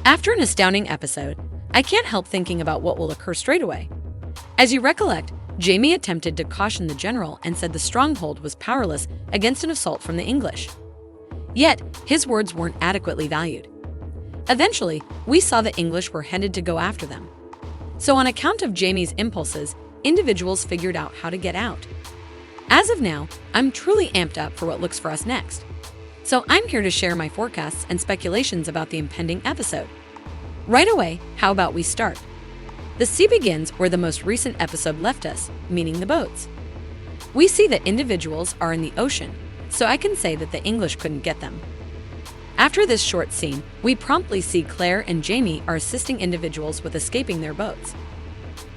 After an astounding episode, I can't help thinking about what will occur straight away. As you recollect, Jamie attempted to caution the general and said the stronghold was powerless against an assault from the English. Yet, his words weren't adequately valued. Eventually, we saw the English were headed to go after them. So on account of Jamie's impulses, individuals figured out how to get out. As of now, I'm truly amped up for what looks for us next. So I'm here to share my forecasts and speculations about the impending episode. Right away, how about we start? The sea begins where the most recent episode left us, meaning the boats. We see that individuals are in the ocean, so I can say that the English couldn't get them. After this short scene, we promptly see Claire and Jamie are assisting individuals with escaping their boats.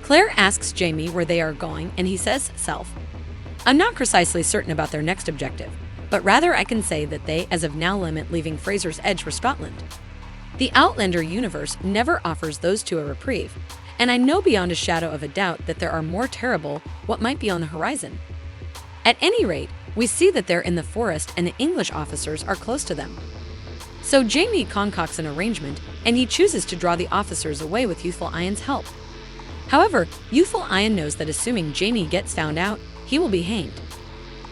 Claire asks Jamie where they are going, and he says south. I'm not precisely certain about their next objective, but rather I can say that they, as of now, limit leaving Fraser's Edge for Scotland. The Outlander universe never offers those two a reprieve, and I know beyond a shadow of a doubt that there are more terrible what might be on the horizon. At any rate, we see that they're in the forest and the English officers are close to them. So Jamie concocts an arrangement, and he chooses to draw the officers away with Youthful Iron's help. However, Youthful Iron knows that assuming Jamie gets found out, he will be hanged.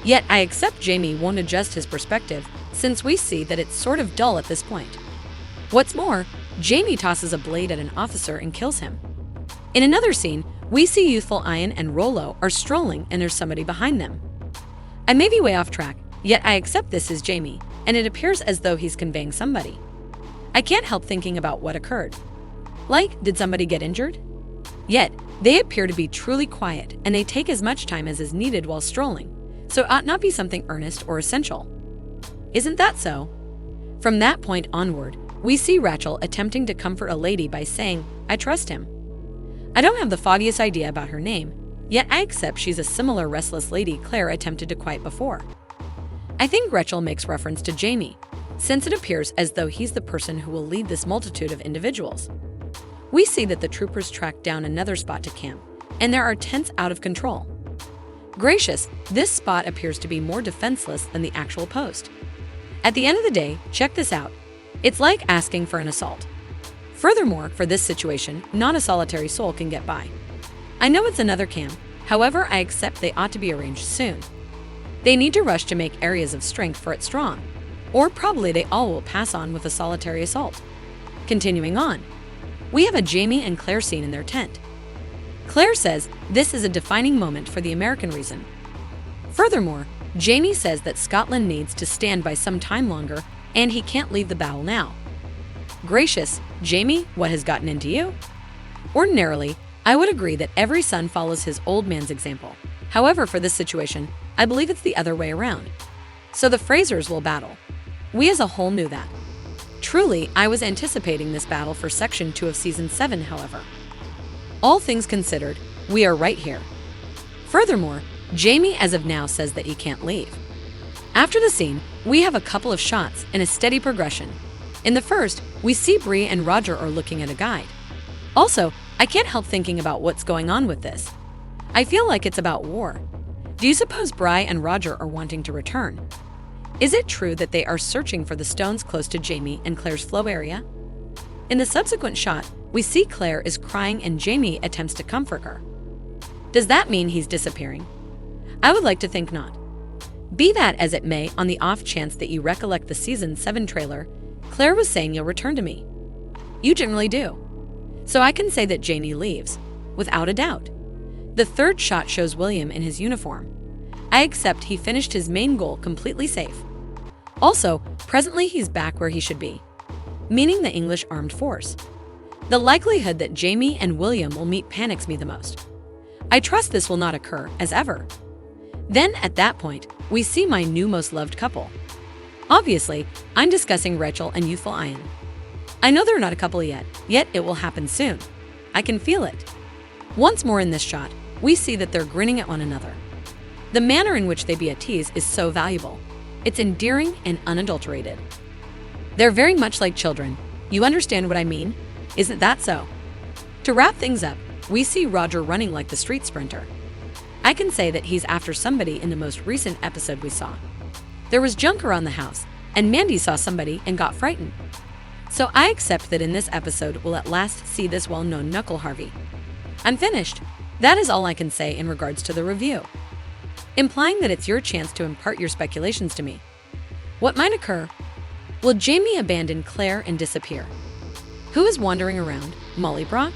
Yet I accept Jamie won't adjust his perspective, since we see that it's sort of dull at this point. What's more, Jamie tosses a blade at an officer and kills him. In another scene, we see Youthful Iron and Rollo are strolling and there's somebody behind them. I may be way off track, yet I accept this is Jamie, and it appears as though he's conveying somebody. I can't help thinking about what occurred. Like, did somebody get injured? Yet, they appear to be truly quiet, and they take as much time as is needed while strolling, so it ought not be something earnest or essential. Isn't that so? From that point onward, we see Rachel attempting to comfort a lady by saying, I trust him. I don't have the foggiest idea about her name, yet I accept she's a similar restless lady Claire attempted to quiet before. I think Rachel makes reference to Jamie, since it appears as though he's the person who will lead this multitude of individuals. We see that the troopers track down another spot to camp, and there are tents out of control. Gracious, this spot appears to be more defenseless than the actual post. At the end of the day, check this out. It's like asking for an assault. Furthermore, for this situation, not a solitary soul can get by. I know it's another camp, however, I accept they ought to be arranged soon. They need to rush to make areas of strength for it strong, or probably they all will pass on with a solitary assault. Continuing on, we have a Jamie and Claire scene in their tent. Claire says this is a defining moment for the American reason. Furthermore, Jamie says that Scotland needs to stand by some time longer and he can't leave the battle now. Gracious, Jamie, what has gotten into you? Ordinarily, I would agree that every son follows his old man's example. However, for this situation, I believe it's the other way around. So the Frasers will battle. We as a whole knew that. Truly, I was anticipating this battle for Section 2 of Season 7, however. All things considered, we are right here. Furthermore, Jamie as of now says that he can't leave. After the scene, we have a couple of shots in a steady progression. In the first, we see Bree and Roger are looking at a guide. Also, I can't help thinking about what's going on with this. I feel like it's about war. Do you suppose Bree and Roger are wanting to return? Is it true that they are searching for the stones close to Jamie and Claire's flow area? In the subsequent shot, we see Claire is crying and Jamie attempts to comfort her. Does that mean he's disappearing? I would like to think not. Be that as it may, on the off chance that you recollect the Season 7 trailer, Claire was saying you'll return to me. You generally do. So I can say that Jamie leaves, without a doubt. The third shot shows William in his uniform. I accept he finished his main goal completely safe. Also, presently he's back where he should be, meaning the English armed force. The likelihood that Jamie and William will meet panics me the most. I trust this will not occur, as ever. Then, at that point, we see my new most loved couple. Obviously, I'm discussing Rachel and Youthful Iron. I know they're not a couple yet it will happen soon. I can feel it. Once more in this shot, we see that they're grinning at one another. The manner in which they be at tease is so valuable. It's endearing and unadulterated. They're very much like children. You understand what I mean? Isn't that so? To wrap things up, we see Roger running like the street sprinter. I can say that he's after somebody in the most recent episode we saw. There was junk around the house, and Mandy saw somebody and got frightened. So I accept that in this episode we'll at last see this well-known Knuckle Harvey. I'm finished. That is all I can say in regards to the review, implying that it's your chance to impart your speculations to me. What might occur? Will Jamie abandon Claire and disappear? Who is wandering around? Molly Bra?